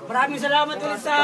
Maraming salamat ulit sa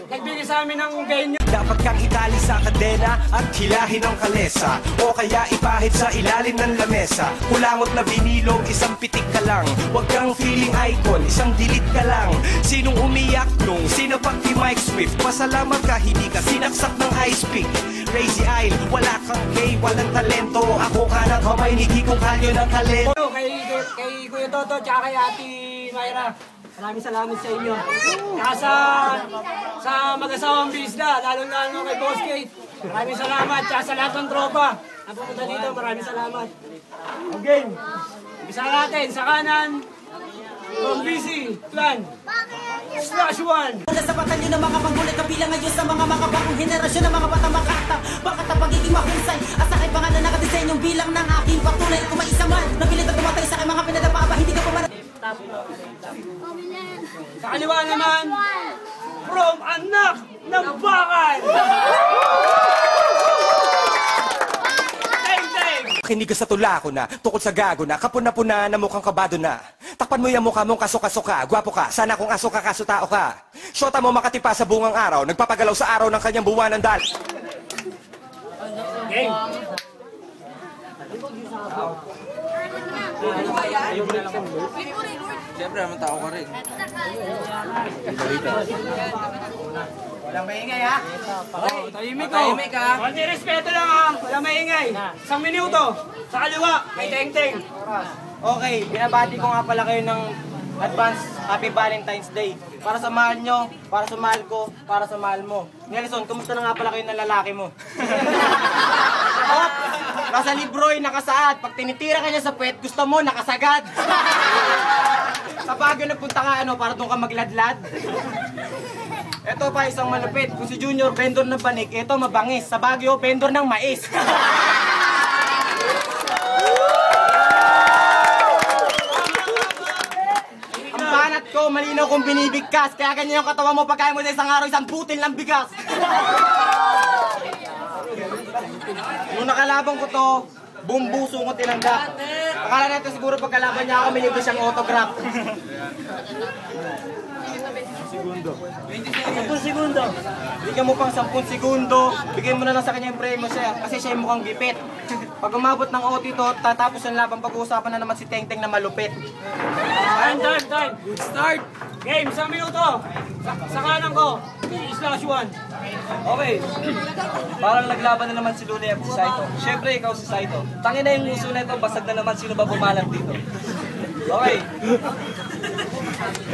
nagbigay sa amin ng venue. Dapat kang itali sa kadena at hilahin ang kalesa, o kaya ipahid sa ilalim ng lamesa. Kulangot na binilog, isang pitik ka lang. Huwag kang feeling icon, isang delete ka lang. Sinong umiyak nung sinapak ni Mike Swift? Pasalamat ka, hindi ka sinaksak ng ice pick. Crazy Isle, wala kang gay, walang talento. Ako ka ng kamay, hindi kong kalyo ng talento. Kay Kuya Toto, tsaka kay Ate Myra, maraming salamat sa inyo. Kaya sa mag-asawang bisda, lalo-lalo kay Boss Kate, maraming salamat. Tsaka sa lahat ng tropa na pumunta dito, maraming salamat. Again, umpisa natin sa kanan, from BC, Clan, /1. Mula sa batan nyo ng mga panggulit, kabilang ngayon sa mga makabagong henerasyon ng mga bata makata. Bakit ang pagiging mahusay? Asa kay pangalan na nakadesenyong bilang ng aking patunay. Kung may isa man, napilit at tumatay sa aking mga pinadapa, hindi ka pumarat. Sa kaliwa naman, from anak ng bakal! Kinig ka sa tula ko na, tukod sa gago na, kapuna-puna na mukhang kabado na. Takpan mo yung mukha mong kaso-kaso gwapo ka, sana kung aso ka kaso-tao ka. Shota mo makatipa sa bungang araw, nagpapagalaw sa araw ng kanyang buwan ng dal. Game! Siyempre, naman tao ka rin. Walang maingay ha? Tahimik ha? Konti respeto lang ha? Walang maingay. Isang minuto. Sa kaliwa, kay Teng-Teng. Okay, binabati ko nga pala kayo ng advance Happy Valentine's Day. Para sa mahal nyo, para sa mahal ko, para sa mahal mo. Nelson, kumusta na nga pala kayo ng lalaki mo? Nasa libro'y nakasaad. Pag tinitira ka niya sa puwet, gusto mo nakasagad. Sa Baguio nagpunta ka para doon ka magladlad. Ito pa isang malupit. Kung si Junior vendor ng banig, ito mabangis. Sa Baguio, vendor ng mais. Ang banat ko, malinaw kong binibigkas. Kaya ganyan yung katawan mo pagkain mo sa isang araw, isang butil ng bigas. Nung nakalabang ko to, bumbuso ko tinanggap. Akala natin siguro pagkalaban niya ako, may libre siyang autograph. 10 segundo. Bigyan mo pang 10 segundo, bigyan mo na lang sa kanya yung premyo siya, kasi siya yung mukhang gipit. Pag umabot ng OT to, tatapos ang laban, pag-uusapan na naman si Teng-Teng na malupit. Time. Good start. Game, 1 minuto. Sa kanan ko, /1. Okay. Parang naglaban na naman si Luli at si Saito. Siyempre, ikaw si Saito. Tangin na yung uso na ito, basag na naman sino ba bumalang dito. Okay.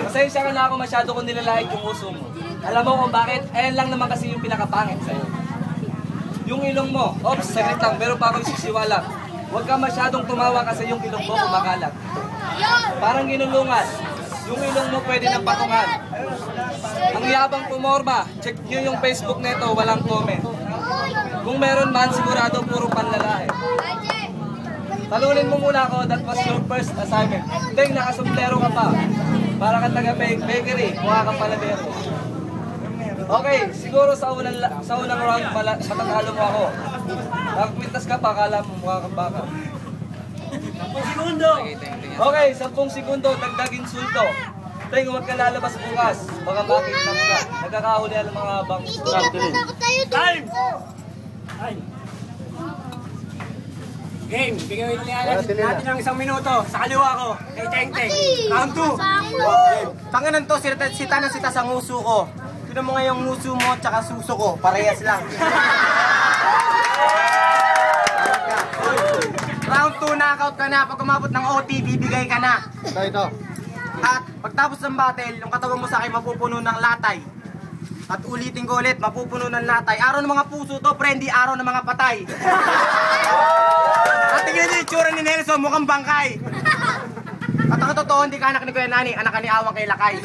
Pasensya ka na ako, masyado kong nilalait yung uso mo. Alam mo kung bakit? Ayan lang naman kasi yung pinakapangit sa'yo. Yung ilong mo, ops, saglit lang, pero pa akong sisiwala. Huwag ka masyadong tumawa kasi yung ilong mo kumakalat. Parang ginulungan. Yung ilong mo pwede ng patungan. Ang yabang pumorma, check nyo yung Facebook nito, walang comment. Kung meron man, sigurado puro panlalahe. Talunin mo muna ako, that was your first assignment. Teng, nakasumplero ka pa. Para ka taga-bakery, mukha kang paladero. Okay, siguro sa unang round, matatalo mo ako. Nakapintas ka pa, akala mo mukha kang baka. 10 segundo. Okay, 10 segundo, dagdag insulto. Teng, huwag ka lalabas bukas. Baka makita ka. Nagkakahuli ang mga bang Time. Game, bigyan natin ng 1 minuto. Sa kaliwa ko, kay Teng-Teng. Round 2. Tanganan to, sita na sita sa nguso ko. Tignan mo nga yung nguso mo tsaka suso ko, parehas lang. Round 2, knockout ka na. Pag umabot ng OT, bibigay ka na. Ito. At pagtapos ng battle, yung katawan mo sa akin mapupuno ng latay. At ulitin ko ulit, mapupuno ng latay. Araw ng mga puso to, friendly, araw ng mga patay. At tingnan niyo yung itsura ni Nelson, mukhang bangkay. At ang totoo, hindi ka anak ni Kuya Nani, anak ka ni Awang kay Lakay.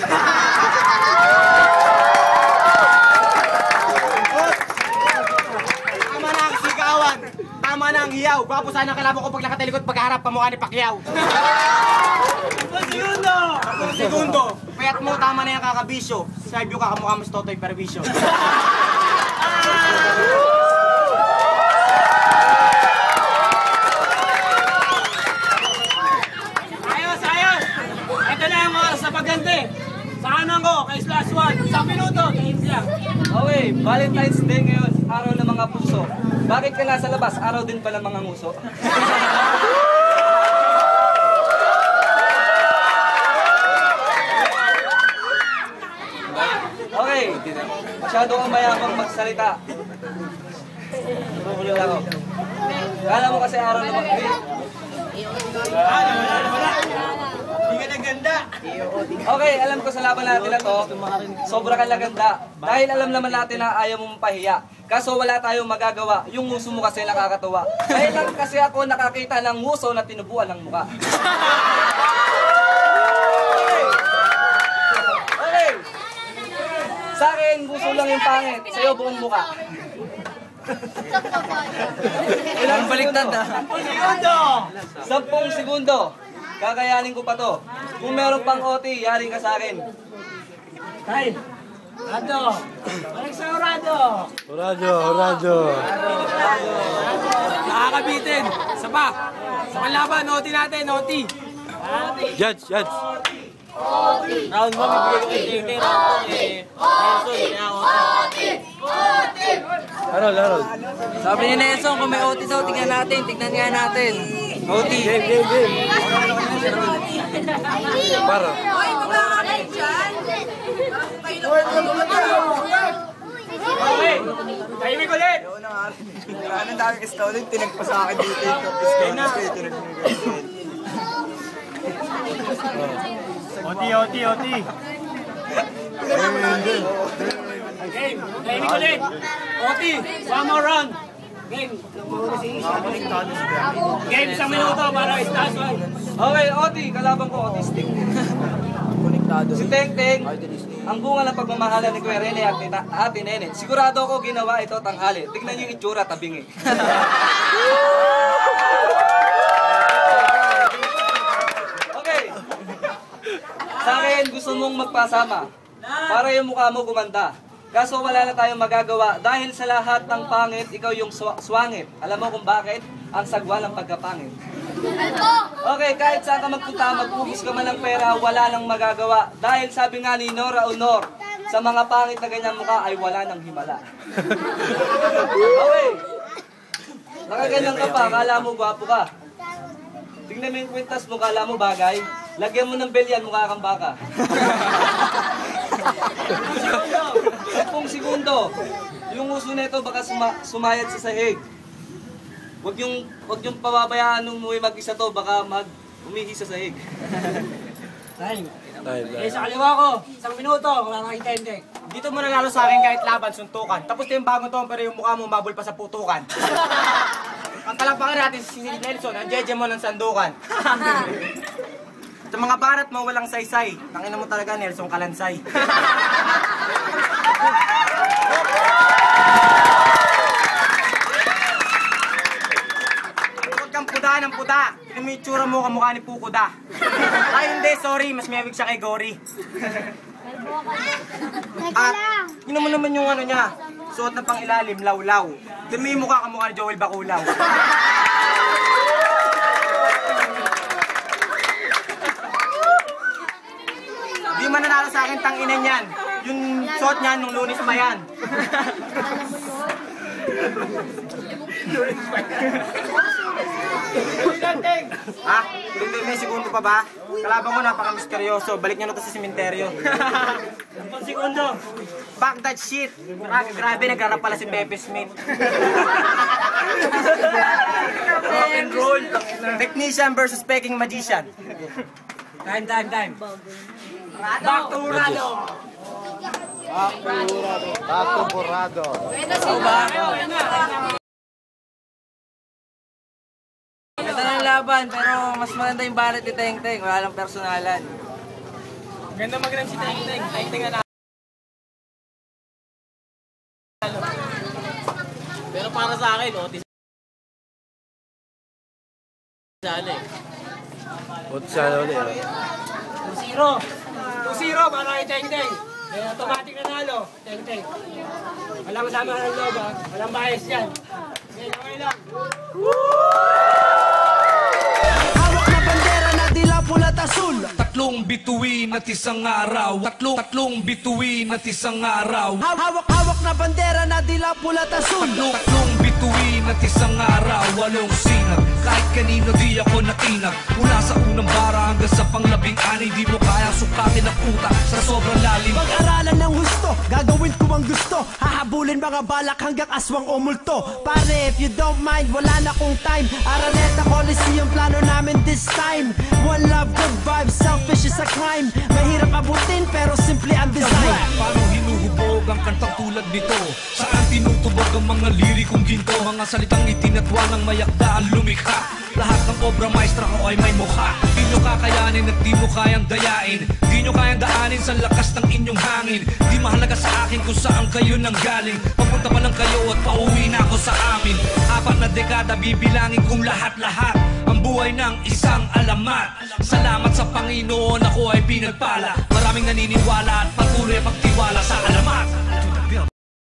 Tama na ang sigawan, tama na ang hiyaw. Gwapo sana kalaban ko pag nakatalikod pagharap pa mukha ni Pacquiao. 10 segundo. 10 segundo. Payat mo, tama na yung kakabisyo. Side view ka, kamukha mo si Totoy Pervisyo. Ayos. Ito na ang oras sa pagganti. Sa kanan one. Isang minuto. Games lang. Okay, Valentine's Day ngayon, araw ng mga puso. Bakit ka nasa labas? Araw din pala mga nguso. Okay, masyado kang mayabang magsalita. Tuloy lang ako. Kala mo kasi araw ng mga Hindi ka naganda. Okay, alam ko sa laban natin na to, sobra ka laganda. Dahil alam naman natin na ayaw mong pahiya. Kaso wala tayong magagawa, yung nguso mo kasi nakakatuwa. Dahil lang kasi ako nakakita ng nguso na tinubuan ng muka. Okay. Sa akin, nguso lang yung pangit. Sa'yo, buong muka. Ilang baliktad na? 10 segundo. Kakayanin ko pa to. Kung meron pang OT, yari ka sa akin. Tay. Rado. Balik sa Rado. Orado. Nakakabitin. Isa pa. Sa kalaban, OT natin, OT. Judge. Round 1, bibigay ko kay Tingting. Round 2 kay Nelson. Kaya Harold. Sabi ni Nelson, kung may OT sa tingnan natin, tignan nga natin. OT. Game. Para. Okay. Tahimik ulit. Ang dami kasi ulit, tinagpa sa akin dito. OT. Game. Tahimik ulit. OT. One more round. Game. Game, isang minuto para istas one. Okay, OT. Kalaban ko, autistic. Si Teng, ang bunga ng pagmamahalan ni Kuya Rene at Ate Nene. Sigurado ako ginawa ito tanghali. Tignan niyo yung itsura, tabingi. Okay. Sa akin, gusto mong magpasama para yung mukha mo gumanda. Kaso wala na tayong magagawa dahil sa lahat ng pangit, ikaw yung swangit. Alam mo kung bakit? Ang sagwa ng pagkapangit. Okay, kahit saan ka magpunta, magpugis ka man ng pera, wala nang magagawa. Dahil sabi nga ni Nora Honor, sa mga pangit na ganyang mukha ay wala nang himala. Okay. Nakaganyan ka pa, kala mo gwapo ka. Tingnan mo yung kwintas mo, kala mo bagay. Lagyan mo ng belyan, mukha kang baka. 10 segundo. Yung uso nito baka sumayad sa sahig. Huwag yung pababayaan nung umuwi mag-isa to, baka umihi sa sahig. Time. Eh, sa kaliwa ko, isang minuto, wala nang itende. Dito mo nanalo sa akin kahit laban, suntukan. Tapos yung bagong to, pero yung mukha mo mabul pa sa putukan. Ang talampakan natin si Nelson, ang jeje mo ng sandukan. Sa mga barat mo, walang saysay. Tangina mo talaga, Nelson Kalansay. Huwag kang puda ng puda. Tignan mo yung tsura mo, kamukha ni Pukuda. Ay hindi, sorry, mas miyawig siya kay Gory. At, yun mo naman yung ano niya, suot na pang ilalim, lawlaw. Tignan mo yung mukha kamukha ni Joel Baculaw. Di man nanalo sa akin, tanginan yan. Yung suot niyan nung Lunes pa yan. Ha? Hindi, may segundo pa ba? Kalaban mo, napaka-misteryoso. Balik niyo na to sa sementeryo. 10 segundo. Back that shit. Grabe, nagrarap pala si Pepe Smith. Rock and roll. Technician versus peking magician. Time. Back to Rado. Borrado. Ganda ng laban, pero mas maganda yung baret ni Teng. Wala lang personalan. Ganda magalang si Teng. Teng na. Pero para sa akin, OT sana eh. OT sana ulit. 2-0 para kay Teng. Automatic na nalo. Teng. Walang kasama ng loob ha. Walang bias dyan. Okay lang. Hawak na bandera na dila pula at asul. 3 bituin at isang araw. Tatlong bituin at isang araw. Hawak-hawak na bandera na dila pula tasun. Tatlong bituin at isang araw. Walong sinag, kahit kanino di ako natinag. Mula sa unang bara hanggang sa pang-12, di mo kayang sukatin ang utak sa sobrang lalim. Pag-aralan ng husto, gagawin ko ang gusto. Hahabulin mga balak hanggang aswang o multo. Pare, if you don't mind, wala na kong time. Araneta Coliseum, plano namin this time. One love, good vibes, selfish is a crime. Mahirap abutin pero simple ang design. Paano hinuhubog ang kantang tulad nito? Saan tinutubog ang mga lirikong ginto? Mga salitang itinatwa ng mayakda ang lumikha. Lahat ng obra maestra ko ay may mukha. Di nyo kakayanin at di mo kayang dayain. Di nyo kayang daanin sa lakas ng inyong hangin. Di mahalaga sa akin kung saan kayo nanggaling. Papunta pa lang kayo at pauwi na ako sa amin. 4 na dekada bibilangin kong lahat-lahat. Ang buhay ng isang alamat. Salamat sa Panginoon, ako ay pinagpala. Maraming naniniwala at patuloy pagtiwala sa alamat.